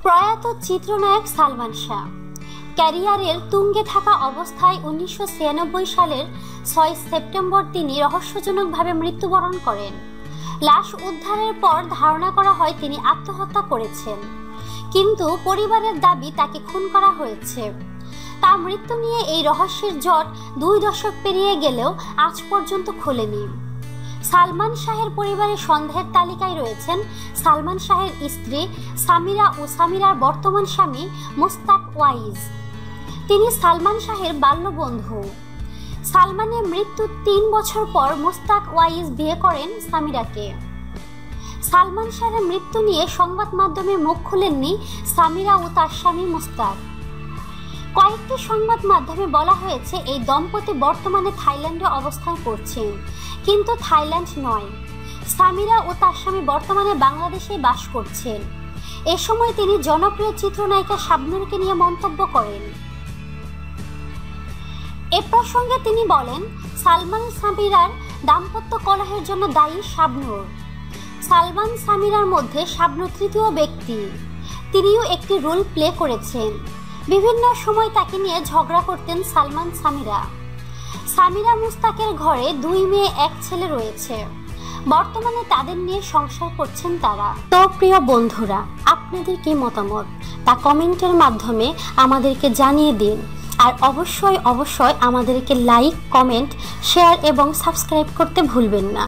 প্রয়াত চিত্রনায়ক সালমান শাহ ক্যারিয়ারের তুঙ্গে থাকা অবস্থায় 1996 সালের 6 সেপ্টেম্বর তিনি রহস্যজনকভাবে মৃত্যুবরণ করেন। লাশ উদ্ধারের পর ধারণা করা হয় তিনি আত্মহত্যা করেছেন, কিন্তু পরিবারের দাবি তাকে খুন করা হয়েছে। তার মৃত্যু নিয়ে এই রহস্যের জট 2 দশক পেরিয়ে গেলেও আজ পর্যন্ত খোলেনি। সালমান শাহের পরিবারের সন্দেহের তালিকায় রয়েছেন সালমান শাহের স্ত্রী সামিরা ও সামিরার বর্তমান স্বামী মুস্তাক ওয়াইজ। তিনি সালমান শাহের বাল্যবন্ধু। সালমানের মৃত্যুর 3 বছর পর মুস্তাক ওয়াইজ বিয়ে করেন সামিরাকে। সালমান শাহের মৃত্যু নিয়ে সংবাদ মাধ্যমে মুখ খুলেননি সামিরা ও তার স্বামী মুস্তাক। কয়েকটি সংবাদ মাধ্যমে বলা হয়েছে এই দম্পতি বর্তমানে থাইল্যান্ডে অবস্থান করছেন, কিন্তু থাইল্যান্ড নয়। সামিরা ও তার স্বামী বর্তমানে বাংলাদেশে বাস করছেন। এ সময় তিনি জনপ্রিয় চিত্রনায়িকা শাবনূরকে নিয়ে মন্তব্য করেন। এ প্রসঙ্গে তিনি বলেন, সালমান সামিরার দাম্পত্য কলহের জন্য দায়ী শাবনূর। সালমান সামিরার মধ্যে শাবনূর তৃতীয় ব্যক্তি। তিনিও একটি রোল প্লে করেছেন। বিভিন্ন সময় তাকে নিয়ে ঝগড়া করতেন সালমান সামিরা। সামিরা মুস্তাকের ঘরে 2 মেয়ে 1 ছেলে রয়েছে। বর্তমানে তাদের নিয়ে সংসার করছেন তারা। তো প্রিয় বন্ধুরা, আপনাদের কি মতামত তা কমেন্টের মাধ্যমে আমাদেরকে জানিয়ে দিন। আর অবশ্যই আমাদেরকে লাইক, কমেন্ট, শেয়ার এবং সাবস্ক্রাইব করতে ভুলবেন না।